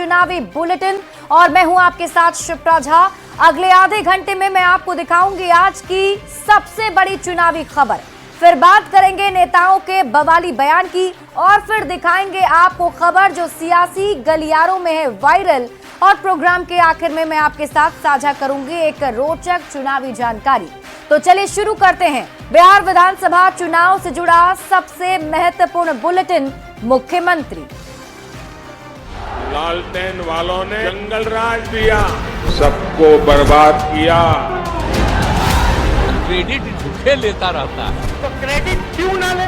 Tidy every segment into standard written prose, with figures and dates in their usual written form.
चुनावी बुलेटिन और मैं हूं आपके साथ शिप्रा झा। अगले आधे घंटे में मैं आपको दिखाऊंगी आज की सबसे बड़ी चुनावी खबर, फिर बात करेंगे नेताओं के बवाली बयान की और फिर दिखाएंगे आपको खबर जो सियासी गलियारों में है वायरल, और प्रोग्राम के आखिर में मैं आपके साथ साझा करूंगी एक रोचक चुनावी जानकारी। तो चलिए शुरू करते हैं बिहार विधानसभा चुनाव से जुड़ा सबसे महत्वपूर्ण बुलेटिन। मुख्यमंत्री लालटेन वालों ने जंगल राज दिया, सबको बर्बाद किया। क्रेडिट झूठे लेता रहता है, तो क्रेडिट क्यों ना ले?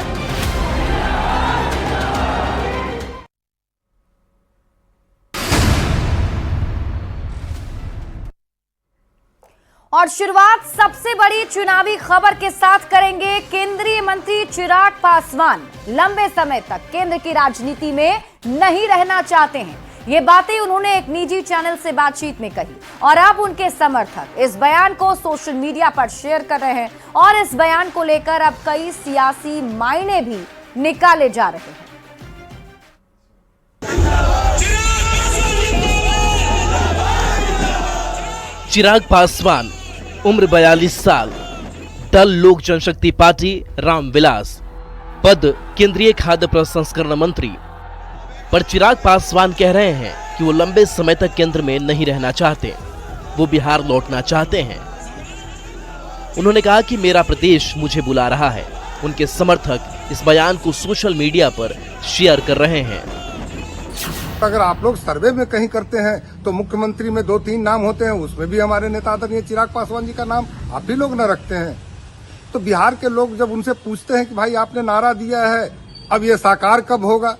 और शुरुआत सबसे बड़ी चुनावी खबर के साथ करेंगे। केंद्रीय मंत्री चिराग पासवान लंबे समय तक केंद्र की राजनीति में नहीं रहना चाहते हैं। ये बातें उन्होंने एक निजी चैनल से बातचीत में कही और अब उनके समर्थक इस बयान को सोशल मीडिया पर शेयर कर रहे हैं और इस बयान को लेकर अब कई सियासी मायने भी निकाले जा रहे हैं। चिराग पासवान उम्र 42 साल, दल लोक जनशक्ति पार्टी, रामविलास, पद केंद्रीय खाद्य प्रसंस्करण मंत्री। पर चिराग पासवान कह रहे हैं कि वो लंबे समय तक केंद्र में नहीं रहना चाहते, वो बिहार लौटना चाहते हैं। उन्होंने कहा कि मेरा प्रदेश मुझे बुला रहा है। उनके समर्थक इस बयान को सोशल मीडिया पर शेयर कर रहे हैं। अगर आप लोग सर्वे में कहीं करते हैं तो मुख्यमंत्री में 2-3 नाम होते हैं, उसमें भी हमारे नेता आदरणीय चिराग पासवान जी का नाम आप भी लोग न रखते हैं। तो बिहार के लोग जब उनसे पूछते हैं कि भाई आपने नारा दिया है, अब ये साकार कब होगा,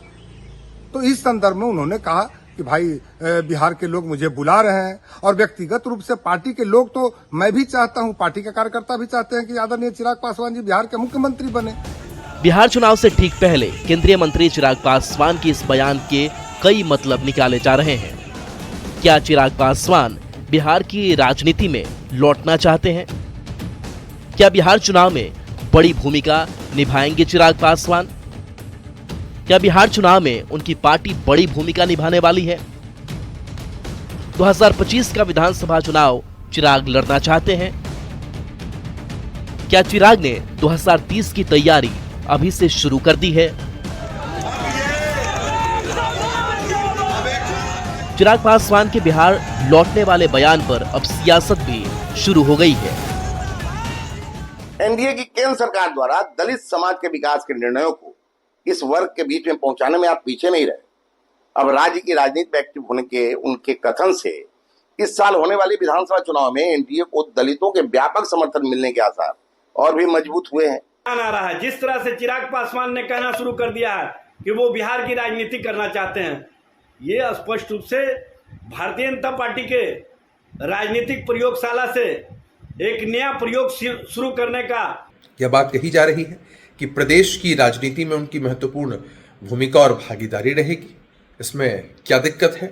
तो इस संदर्भ में उन्होंने कहा कि भाई बिहार के लोग मुझे बुला रहे हैं और व्यक्तिगत रूप से पार्टी के लोग, तो मैं भी चाहता हूं, पार्टी के कार्यकर्ता भी चाहते हैं कि आदरणीय चिराग पासवान जी बिहार के मुख्यमंत्री बने। बिहार चुनाव से ठीक पहले केंद्रीय मंत्री चिराग पासवान के इस बयान के कई मतलब निकाले जा रहे हैं। क्या चिराग पासवान बिहार की राजनीति में लौटना चाहते हैं? क्या बिहार चुनाव में बड़ी भूमिका निभाएंगे चिराग पासवान? क्या बिहार चुनाव में उनकी पार्टी बड़ी भूमिका निभाने वाली है? 2025 का विधानसभा चुनाव चिराग लड़ना चाहते हैं? क्या चिराग ने 2030 की तैयारी अभी से शुरू कर दी है? चिराग पासवान के बिहार लौटने वाले बयान पर अब सियासत भी शुरू हो गई है। एनडीए की केंद्र सरकार द्वारा दलित समाज के विकास के निर्णयों को इस वर्ग के बीच में पहुंचाने में आप पीछे नहीं रहे। अब राज्य की राजनीति में एक्टिव होने के उनके कथन से इस साल होने वाले विधानसभा चुनाव में एनडीए को दलितों के व्यापक समर्थन मिलने के आसार और भी मजबूत हुए हैं। आ रहा है जिस तरह से चिराग पासवान ने कहना शुरू कर दिया है कि वो बिहार की राजनीति करना चाहते हैं, ये स्पष्ट रूप से भारतीय जनता पार्टी के राजनीतिक प्रयोगशाला से एक नया प्रयोग शुरू करने का यह बात कही जा रही है कि प्रदेश की राजनीति में उनकी महत्वपूर्ण भूमिका और भागीदारी रहेगी। इसमें क्या दिक्कत है?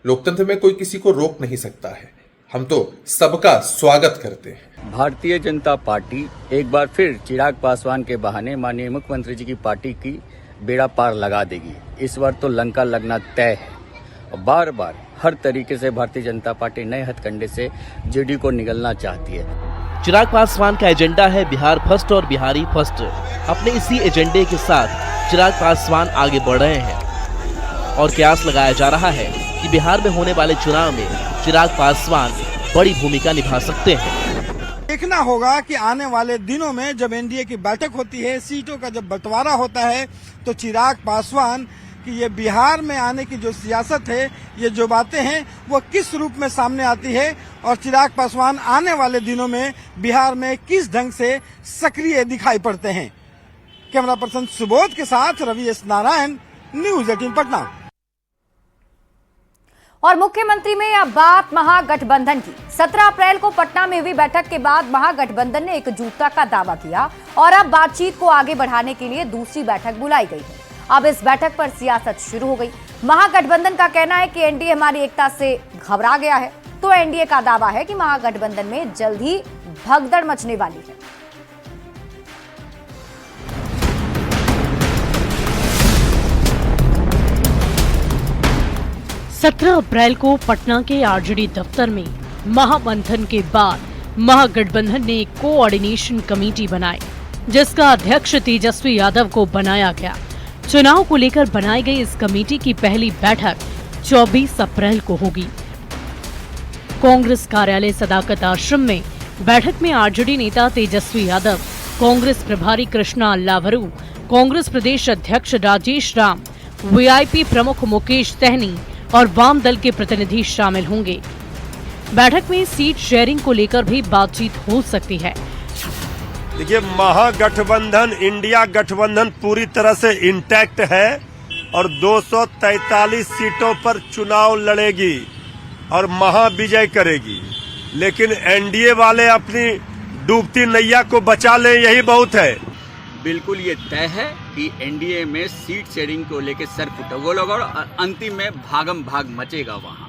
लोकतंत्र में कोई किसी को रोक नहीं सकता है। हम तो सबका स्वागत करते हैं। भारतीय जनता पार्टी एक बार फिर चिराग पासवान के बहाने माननीय मुख्यमंत्री जी की पार्टी की बेड़ा पार लगा देगी। इस बार तो लंका लगना तय है और बार बार हर तरीके से भारतीय जनता पार्टी नए हथकंडे से जेडी को निगलना चाहती है। चिराग पासवान का एजेंडा है बिहार फर्स्ट और बिहारी फर्स्ट। अपने इसी एजेंडे के साथ चिराग पासवान आगे बढ़ रहे हैं और कयास लगाया जा रहा है कि बिहार में होने वाले चुनाव में चिराग पासवान बड़ी भूमिका निभा सकते हैं। देखना होगा कि आने वाले दिनों में जब एनडीए की बैठक होती है, सीटों का जब बंटवारा होता है, तो चिराग पासवान कि ये बिहार में आने की जो सियासत है, ये जो बातें हैं, वो किस रूप में सामने आती है और चिराग पासवान आने वाले दिनों में बिहार में किस ढंग से सक्रिय दिखाई पड़ते हैं। कैमरा पर्सन सुबोध के साथ रवि एस नारायण, न्यूज़ 18 पटना। और मुख्यमंत्री में अब बात महागठबंधन की। 17 अप्रैल को पटना में हुई बैठक के बाद महागठबंधन ने एकजुटता का दावा किया और अब बातचीत को आगे बढ़ाने के लिए दूसरी बैठक बुलाई गई है। अब इस बैठक पर सियासत शुरू हो गई। महागठबंधन का कहना है कि एनडीए हमारी एकता से घबरा गया है, तो एनडीए का दावा है कि महागठबंधन में जल्द ही भगदड़ मचने वाली है। 17 अप्रैल को पटना के आरजेडी दफ्तर में महामंथन के बाद महागठबंधन ने एक कोऑर्डिनेशन कमेटी बनाई, जिसका अध्यक्ष तेजस्वी यादव को बनाया गया। चुनाव को लेकर बनाई गई इस कमेटी की पहली बैठक 24 अप्रैल को होगी। कांग्रेस कार्यालय सदाकत आश्रम में बैठक में आरजेडी नेता तेजस्वी यादव, कांग्रेस प्रभारी कृष्णा अल्लावरू, कांग्रेस प्रदेश अध्यक्ष राजेश राम, वीआईपी प्रमुख मुकेश सहनी और वाम दल के प्रतिनिधि शामिल होंगे। बैठक में सीट शेयरिंग को लेकर भी बातचीत हो सकती है। देखिए, महागठबंधन, इंडिया गठबंधन पूरी तरह से इंटैक्ट है और 243 सीटों पर चुनाव लड़ेगी और महाविजय करेगी। लेकिन एनडीए वाले अपनी डूबती नैया को बचा ले, यही बहुत है। बिल्कुल ये तय है कि एनडीए में सीट शेयरिंग को लेकर सर फुटबॉल होगा और अंतिम में भागम भाग मचेगा वहाँ।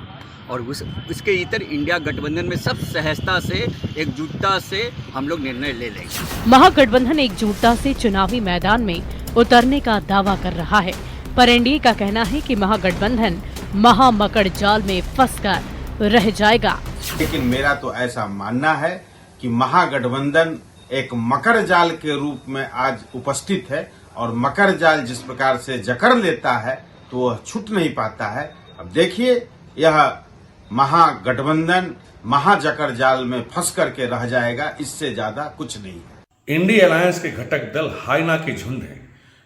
और उसके इतर इंडिया गठबंधन में सब सहजता से, एकजुटता से हम लोग निर्णय ले लेंगे। महागठबंधन एकजुटता से चुनावी मैदान में उतरने का दावा कर रहा है, पर एनडीए का कहना है कि महागठबंधन महामकड़ जाल में फंसकर रह जाएगा। लेकिन मेरा तो ऐसा मानना है कि महागठबंधन एक मकर जाल के रूप में आज उपस्थित है और मकर जाल जिस प्रकार से जकड़ लेता है तो वह छूट नहीं पाता है। अब देखिए, यह महागठबंधन महाजकड़ जाल में फंस करके रह जाएगा, इससे ज्यादा कुछ नहीं है। इंडिया अलायंस के घटक दल हाइना की झुंड है,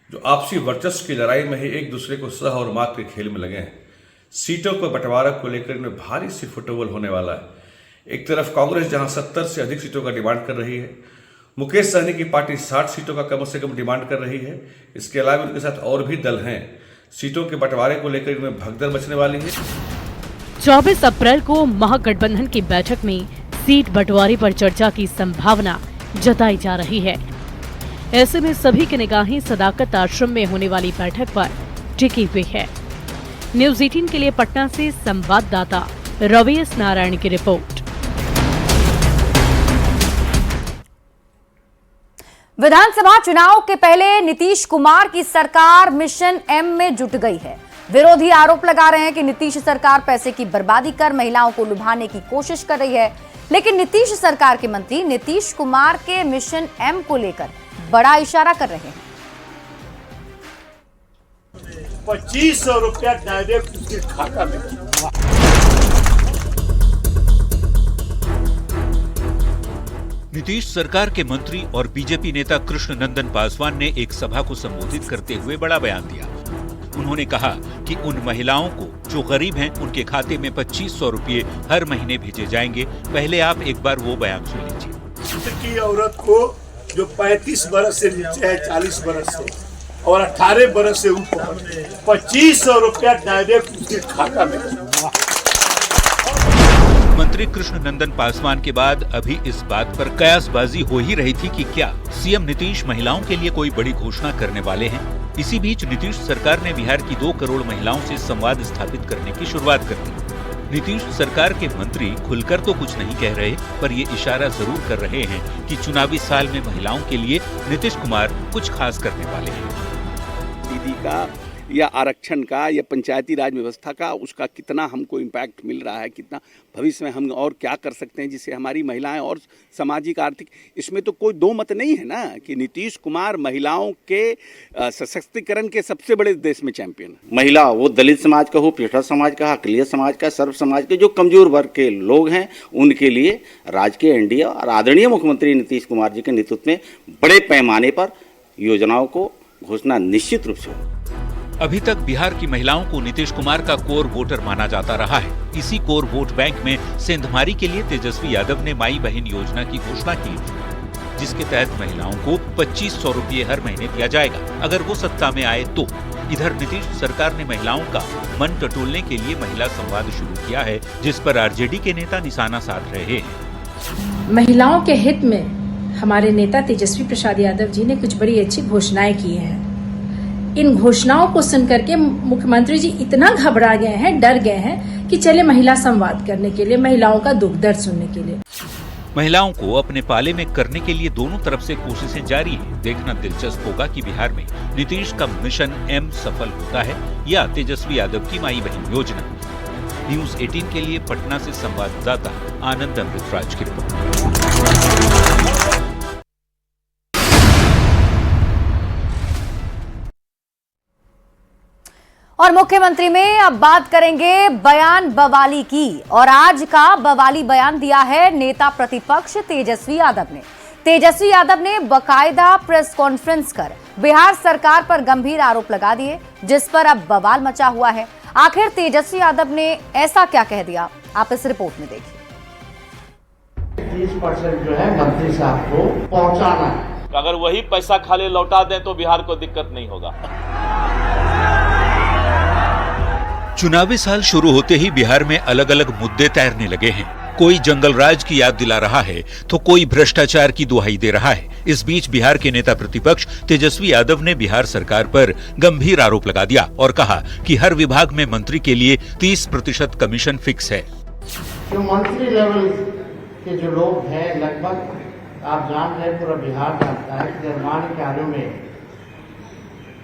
जो आपसी वर्चस्व की लड़ाई में ही एक दूसरे को सह और मात के खेल में लगे हैं। सीटों को बंटवारा को लेकर इनमें भारी सी फुटबॉल होने वाला है। एक तरफ कांग्रेस जहां 70 से अधिक सीटों का डिमांड कर रही है, मुकेश सहनी की पार्टी 60 सीटों का कम से कम डिमांड कर रही है। इसके अलावा उनके साथ और भी दल हैं। सीटों के बंटवारे को लेकर इनमें भगदड़ मचने वाली है। 24 अप्रैल को महागठबंधन की बैठक में सीट बंटवारे पर चर्चा की संभावना जताई जा रही है। ऐसे में सभी की निगाहें सदाकत आश्रम में होने वाली बैठक पर टिकी हुई है। न्यूज़ 18 के लिए पटना से संवाददाता रवीएस नारायण की रिपोर्ट। विधानसभा चुनाव के पहले नीतीश कुमार की सरकार मिशन एम में जुट गई है। विरोधी आरोप लगा रहे हैं कि नीतीश सरकार पैसे की बर्बादी कर महिलाओं को लुभाने की कोशिश कर रही है। लेकिन नीतीश सरकार के मंत्री नीतीश कुमार के मिशन एम को लेकर बड़ा इशारा कर रहे हैं। 2500 रुपया डायरेक्ट उसके खाता में। नीतीश सरकार के मंत्री और बीजेपी नेता कृष्ण नंदन पासवान ने एक सभा को संबोधित करते हुए बड़ा बयान दिया। उन्होंने कहा कि उन महिलाओं को जो गरीब हैं उनके खाते में 2500 रुपये हर महीने भेजे जाएंगे। पहले आप एक बार वो बयान सुन लीजिए। की औरत को जो 35 बरस से नीचे है, 40 बरस से और 18 बरस से ऊपर 2500 रुपया डायरेक्ट उसके खाता में। मंत्री कृष्ण नंदन पासवान के बाद अभी इस बात पर कयासबाजी हो ही रही थी कि क्या सीएम नीतीश महिलाओं के लिए कोई बड़ी घोषणा करने वाले हैं। इसी बीच नीतीश सरकार ने बिहार की 2 करोड़ महिलाओं से संवाद स्थापित करने की शुरुआत कर दी। नीतीश सरकार के मंत्री खुलकर तो कुछ नहीं कह रहे, पर ये इशारा जरूर कर रहे हैं कि चुनावी साल में महिलाओं के लिए नीतीश कुमार कुछ खास करने वाले हैं। दीदी का या आरक्षण का या पंचायती राज व्यवस्था का उसका कितना हमको इम्पैक्ट मिल रहा है, कितना भविष्य में हम और क्या कर सकते हैं जिससे हमारी महिलाएं और सामाजिक आर्थिक, इसमें तो कोई दो मत नहीं है ना कि नीतीश कुमार महिलाओं के सशक्तिकरण के सबसे बड़े देश में चैंपियन है। महिला वो दलित समाज का हो, पिछड़ा समाज का, अकलियत समाज का, सर्व समाज के जो कमजोर वर्ग के लोग हैं उनके लिए राजकीय एनडीए और आदरणीय मुख्यमंत्री नीतीश कुमार जी के नेतृत्व में बड़े पैमाने पर योजनाओं को घोषणा निश्चित रूप से हो। अभी तक बिहार की महिलाओं को नीतीश कुमार का कोर वोटर माना जाता रहा है। इसी कोर वोट बैंक में सेंधमारी के लिए तेजस्वी यादव ने माई बहन योजना की घोषणा की, जिसके तहत महिलाओं को 2500 रुपये हर महीने दिया जाएगा अगर वो सत्ता में आए तो। इधर नीतीश सरकार ने महिलाओं का मन टटोलने के लिए महिला संवाद शुरू किया है, जिस पर आरजेडी के नेता निशाना साध रहे हैं। महिलाओं के हित में हमारे नेता तेजस्वी प्रसाद यादव जी ने कुछ बड़ी अच्छी घोषणाएं की हैं। इन घोषणाओं को सुनकर के मुख्यमंत्री जी इतना घबरा गए हैं, डर गए हैं कि चले महिला संवाद करने के लिए, महिलाओं का दुख दर्द सुनने के लिए। महिलाओं को अपने पाले में करने के लिए दोनों तरफ से कोशिशें जारी हैं। देखना दिलचस्प होगा कि बिहार में नीतीश का मिशन एम सफल होता है या तेजस्वी यादव की माई बहन योजना। न्यूज 18 के लिए पटना से संवाददाता आनंद अमृतराज की रिपोर्ट। और मुख्यमंत्री में अब बात करेंगे बयान बवाली की। और आज का बवाली बयान दिया है नेता प्रतिपक्ष तेजस्वी यादव ने। तेजस्वी यादव ने बकायदा प्रेस कॉन्फ्रेंस कर बिहार सरकार पर गंभीर आरोप लगा दिए, जिस पर अब बवाल मचा हुआ है। आखिर तेजस्वी यादव ने ऐसा क्या कह दिया, आप इस रिपोर्ट में देखिए। 30% जो है मंत्री साहब को पहुंचाना है। अगर वही पैसा खाली लौटा दें तो बिहार को दिक्कत नहीं होगा। चुनावी साल शुरू होते ही बिहार में अलग अलग मुद्दे तैरने लगे हैं। कोई जंगल राज की याद दिला रहा है तो कोई भ्रष्टाचार की दुहाई दे रहा है। इस बीच बिहार के नेता प्रतिपक्ष तेजस्वी यादव ने बिहार सरकार पर गंभीर आरोप लगा दिया और कहा कि हर विभाग में मंत्री के लिए 30% कमीशन फिक्स है। जो मंत्री लेवल के जो लोग हैं, लगभग आप जान रहे, पूरा बिहार जानता है कि निर्माण कार्यों में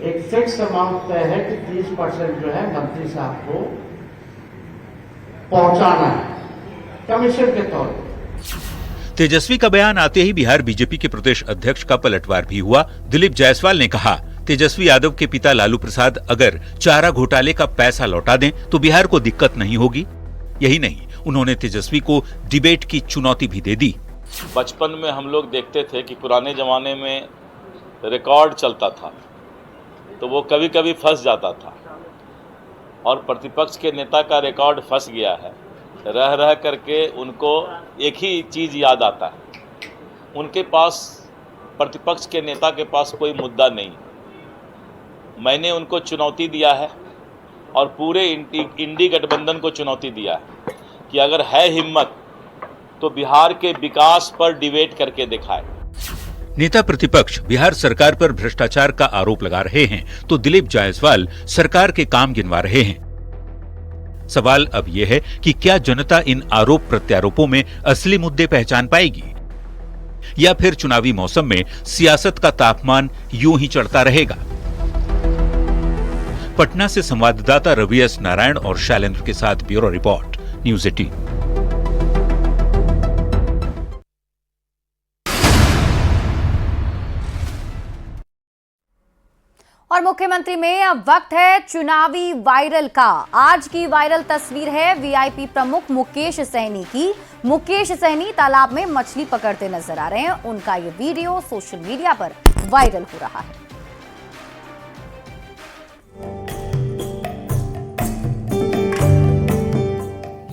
एक फिक्स अमाउंट तय है कि 30% जो है मंत्री साहब को पहुंचाना है कमीशन के तौर पर। तेजस्वी का बयान आते ही बिहार बीजेपी के प्रदेश अध्यक्ष का पलटवार भी हुआ। दिलीप जायसवाल ने कहा, तेजस्वी यादव के पिता लालू प्रसाद अगर चारा घोटाले का पैसा लौटा दें तो बिहार को दिक्कत नहीं होगी। यही नहीं, उन्होंने तेजस्वी को डिबेट की चुनौती भी दे दी। बचपन में हम लोग देखते थे कि पुराने जमाने में रिकॉर्ड चलता था तो वो कभी कभी फंस जाता था, और प्रतिपक्ष के नेता का रिकॉर्ड फंस गया है। रह रह करके उनको एक ही चीज़ याद आता है, उनके पास, प्रतिपक्ष के नेता के पास कोई मुद्दा नहीं। मैंने उनको चुनौती दिया है और पूरे इंडी गठबंधन को चुनौती दिया है कि अगर है हिम्मत तो बिहार के विकास पर डिबेट करके दिखाए। नेता प्रतिपक्ष बिहार सरकार पर भ्रष्टाचार का आरोप लगा रहे हैं तो दिलीप जायसवाल सरकार के काम गिनवा रहे हैं। सवाल अब यह है कि क्या जनता इन आरोप प्रत्यारोपों में असली मुद्दे पहचान पाएगी, या फिर चुनावी मौसम में सियासत का तापमान यूं ही चढ़ता रहेगा। पटना से संवाददाता रवि एस नारायण और शैलेंद्र के साथ ब्यूरो रिपोर्ट, न्यूज 18। और मुख्यमंत्री में अब वक्त है चुनावी वायरल का। आज की वायरल तस्वीर है वीआईपी प्रमुख मुकेश सहनी की। मुकेश सहनी तालाब में मछली पकड़ते नजर आ रहे हैं। उनका ये वीडियो सोशल मीडिया पर वायरल हो रहा है।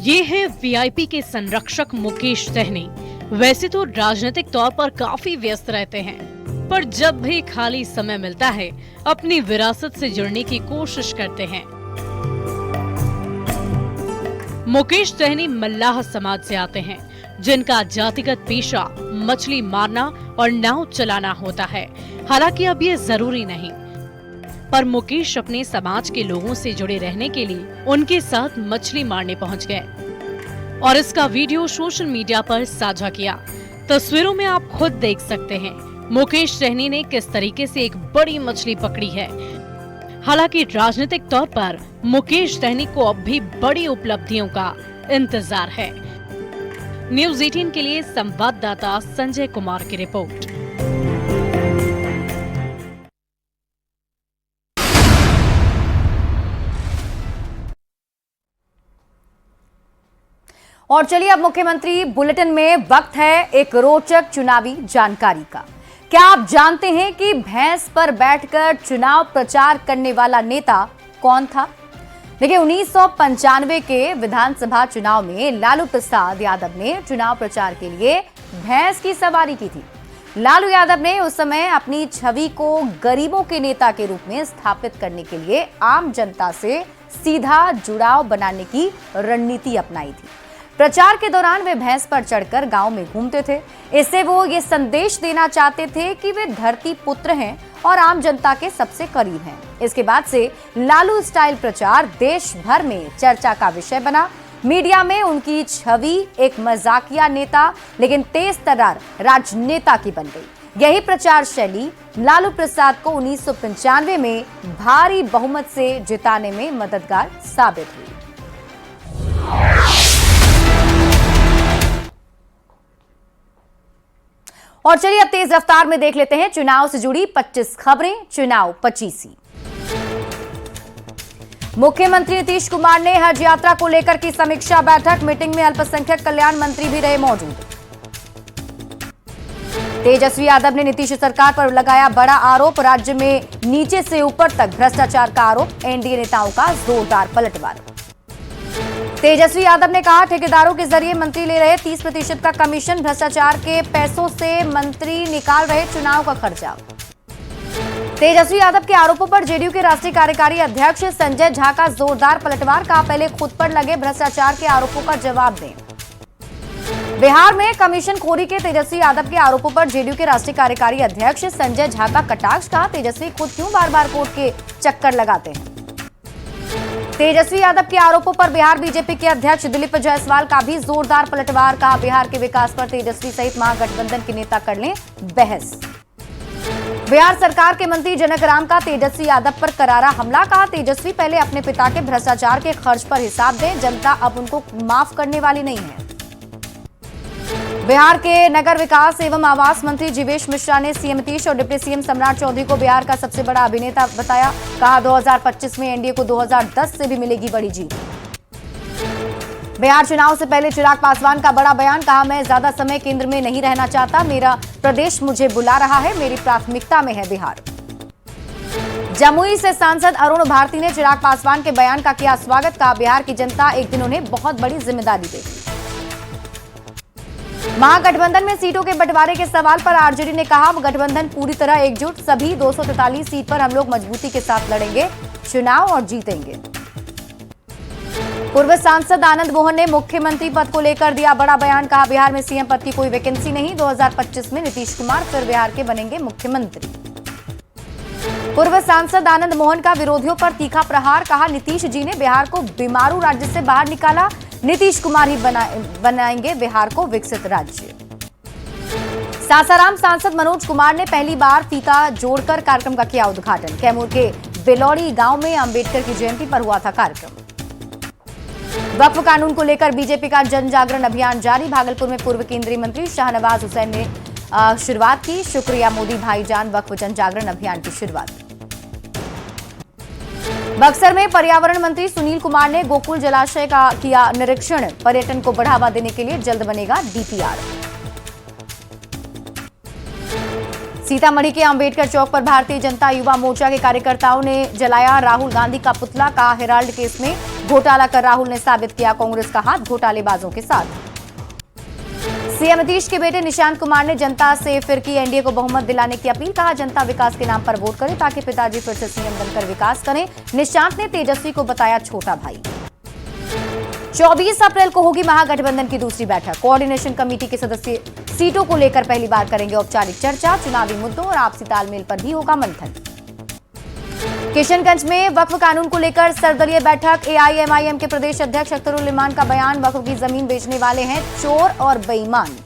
ये है वीआईपी के संरक्षक मुकेश सहनी। वैसे तो राजनीतिक तौर पर काफी व्यस्त रहते हैं, पर जब भी खाली समय मिलता है अपनी विरासत से जुड़ने की कोशिश करते हैं। मुकेश सहनी मल्लाह समाज से आते हैं, जिनका जातिगत पेशा मछली मारना और नाव चलाना होता है। हालांकि अब ये जरूरी नहीं, पर मुकेश अपने समाज के लोगों से जुड़े रहने के लिए उनके साथ मछली मारने पहुंच गए और इसका वीडियो सोशल मीडिया पर साझा किया। तस्वीरों में आप खुद देख सकते हैं मुकेश सहनी ने किस तरीके से एक बड़ी मछली पकड़ी है। हालांकि राजनीतिक तौर पर मुकेश सहनी को अब भी बड़ी उपलब्धियों का इंतजार है। न्यूज 18 के लिए संवाददाता संजय कुमार की रिपोर्ट। और चलिए अब मुख्यमंत्री बुलेटिन में वक्त है एक रोचक चुनावी जानकारी का। क्या आप जानते हैं कि भैंस पर बैठकर चुनाव प्रचार करने वाला नेता कौन था? देखिए, 1995 के विधानसभा चुनाव में लालू प्रसाद यादव ने चुनाव प्रचार के लिए भैंस की सवारी की थी। लालू यादव ने उस समय अपनी छवि को गरीबों के नेता के रूप में स्थापित करने के लिए आम जनता से सीधा जुड़ाव बनाने की रणनीति अपनाई थी। प्रचार के दौरान वे भैंस पर चढ़कर गांव में घूमते थे। इससे वो ये संदेश देना चाहते थे कि वे धरती पुत्र हैं और आम जनता के सबसे करीब हैं। इसके बाद से लालू स्टाइल प्रचार देश भर में चर्चा का विषय बना। मीडिया में उनकी छवि एक मजाकिया नेता लेकिन तेज तर्रार राजनेता की बन गई। यही प्रचार शैली लालू प्रसाद को 1995 में भारी बहुमत से जिताने में मददगार साबित हुई। और चलिए अब तेज रफ्तार में देख लेते हैं चुनाव से जुड़ी 25 खबरें। चुनाव 25। मुख्यमंत्री नीतीश कुमार ने हज यात्रा को लेकर की समीक्षा बैठक। मीटिंग में अल्पसंख्यक कल्याण मंत्री भी रहे मौजूद। तेजस्वी यादव ने नीतीश सरकार पर लगाया बड़ा आरोप। राज्य में नीचे से ऊपर तक भ्रष्टाचार का आरोप। एनडीए नेताओं का जोरदार पलटवार। तेजस्वी यादव ने कहा ठेकेदारों के जरिए मंत्री ले रहे 30% का कमीशन। भ्रष्टाचार के पैसों से मंत्री निकाल रहे चुनाव का खर्चा। तेजस्वी यादव के आरोपों पर जेडीयू के राष्ट्रीय कार्यकारी अध्यक्ष संजय झा का जोरदार पलटवार। कहा पहले खुद पर लगे भ्रष्टाचार के आरोपों का जवाब दें। बिहार में कमीशनखोरी के तेजस्वी यादव के आरोपों पर जेडीयू के राष्ट्रीय कार्यकारी अध्यक्ष संजय झा का कटाक्ष। कहा तेजस्वी खुद क्यों बार बार कोर्ट के चक्कर लगाते हैं। तेजस्वी यादव के आरोपों पर बिहार बीजेपी के अध्यक्ष दिलीप जायसवाल का भी जोरदार पलटवार। कहा बिहार के विकास पर तेजस्वी सहित महागठबंधन के नेता कर लें बहस। बिहार सरकार के मंत्री जनक राम का तेजस्वी यादव पर करारा हमला। कहा तेजस्वी पहले अपने पिता के भ्रष्टाचार के खर्च पर हिसाब दें, जनता अब उनको माफ करने वाली नहीं है। बिहार के नगर विकास एवं आवास मंत्री जीवेश मिश्रा ने सीएम नीतीश और डिप्टी सीएम सम्राट चौधरी को बिहार का सबसे बड़ा अभिनेता बताया। कहा 2025 में एनडीए को 2010 से भी मिलेगी बड़ी जीत। बिहार चुनाव से पहले चिराग पासवान का बड़ा बयान। कहा मैं ज्यादा समय केंद्र में नहीं रहना चाहता, मेरा प्रदेश मुझे बुला रहा है, मेरी प्राथमिकता में है बिहार। जमुई से सांसद अरुण भारती ने चिराग पासवान के बयान का किया स्वागत। कहा बिहार की जनता एक दिन उन्हें बहुत बड़ी जिम्मेदारी देगी। महागठबंधन में सीटों के बंटवारे के सवाल पर आरजेडी ने कहा गठबंधन पूरी तरह एकजुट, सभी 243 सीट पर हम लोग मजबूती के साथ लड़ेंगे चुनाव और जीतेंगे। पूर्व सांसद आनंद मोहन ने मुख्यमंत्री पद को लेकर दिया बड़ा बयान। कहा बिहार में सीएम पद की कोई वैकेंसी नहीं, 2025 में नीतीश कुमार फिर बिहार के बनेंगे मुख्यमंत्री। पूर्व सांसद आनंद मोहन का विरोधियों पर तीखा प्रहार। कहा नीतीश जी ने बिहार को बीमारू राज्य से बाहर निकाला, नीतीश कुमार ही बनाएंगे बिहार को विकसित राज्य। सासाराम सांसद मनोज कुमार ने पहली बार फीता जोड़कर कार्यक्रम का किया उद्घाटन। कैमूर के बेलौड़ी गांव में अंबेडकर की जयंती पर हुआ था कार्यक्रम। वक्फ कानून को लेकर बीजेपी का जन जागरण अभियान जारी। भागलपुर में पूर्व केंद्रीय मंत्री शाहनवाज हुसैन ने शुरुआत की। शुक्रिया मोदी भाईजान वक्फ जन जागरण अभियान की शुरुआत। बक्सर में पर्यावरण मंत्री सुनील कुमार ने गोकुल जलाशय का किया निरीक्षण। पर्यटन को बढ़ावा देने के लिए जल्द बनेगा डीपीआर। सीतामढ़ी के अंबेडकर चौक पर भारतीय जनता युवा मोर्चा के कार्यकर्ताओं ने जलाया राहुल गांधी का पुतला। का हेराल्ड केस में घोटाला कर राहुल ने साबित किया कांग्रेस का हाथ घोटालेबाजों के साथ। सीएम नीतीश के बेटे निशांत कुमार ने जनता से फिर की एनडीए को बहुमत दिलाने की अपील। कहा जनता विकास के नाम पर वोट करे ताकि पिताजी फिर से सीएम बनकर विकास करें। निशांत ने तेजस्वी को बताया छोटा भाई। 24 अप्रैल को होगी महागठबंधन की दूसरी बैठक। कोऑर्डिनेशन कमेटी के सदस्य सीटों को लेकर पहली बार करेंगे औपचारिक चर्चा। चुनावी मुद्दों और आपसी तालमेल पर भी होगा मंथन। किशनगंज में वक्फ कानून को लेकर सर्वदलीय बैठक। एआईएमआईएम के प्रदेश अध्यक्ष अख्तरुल इमान का बयान। वक्फ की जमीन बेचने वाले हैं चोर और बेईमान।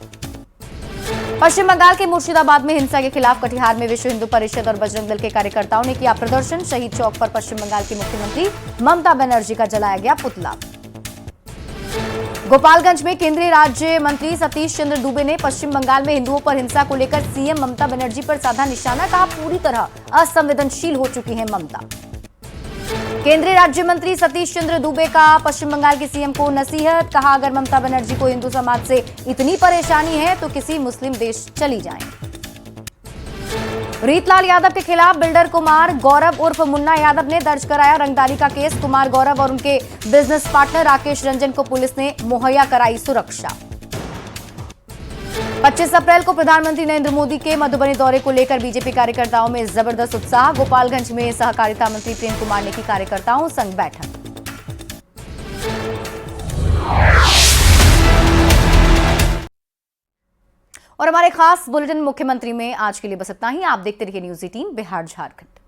पश्चिम बंगाल के मुर्शिदाबाद में हिंसा के खिलाफ कटिहार में विश्व हिंदू परिषद और बजरंग दल के कार्यकर्ताओं ने किया प्रदर्शन। शहीद चौक पर पश्चिम बंगाल की मुख्यमंत्री ममता बनर्जी का जलाया गया पुतला। गोपालगंज में केंद्रीय राज्य मंत्री सतीश चंद्र दुबे ने पश्चिम बंगाल में हिंदुओं पर हिंसा को लेकर सीएम ममता बनर्जी पर साधा निशाना। कहा पूरी तरह असंवेदनशील हो चुकी है ममता। केंद्रीय राज्य मंत्री सतीश चंद्र दुबे का पश्चिम बंगाल के सीएम को नसीहत। कहा अगर ममता बनर्जी को हिंदू समाज से इतनी परेशानी है तो किसी मुस्लिम देश चली जाएं। रीतलाल यादव के खिलाफ बिल्डर कुमार गौरव उर्फ मुन्ना यादव ने दर्ज कराया रंगदारी का केस। कुमार गौरव और उनके बिजनेस पार्टनर राकेश रंजन को पुलिस ने मुहैया कराई सुरक्षा। 25 अप्रैल को प्रधानमंत्री नरेंद्र मोदी के मधुबनी दौरे को लेकर बीजेपी कार्यकर्ताओं में जबरदस्त उत्साह। गोपालगंज में सहकारिता मंत्री प्रेम कुमार ने की कार्यकर्ताओं संग बैठक। और हमारे खास बुलेटिन मुख्यमंत्री में आज के लिए बस इतना ही। आप देखते रहिए न्यूज़ 18 बिहार झारखंड।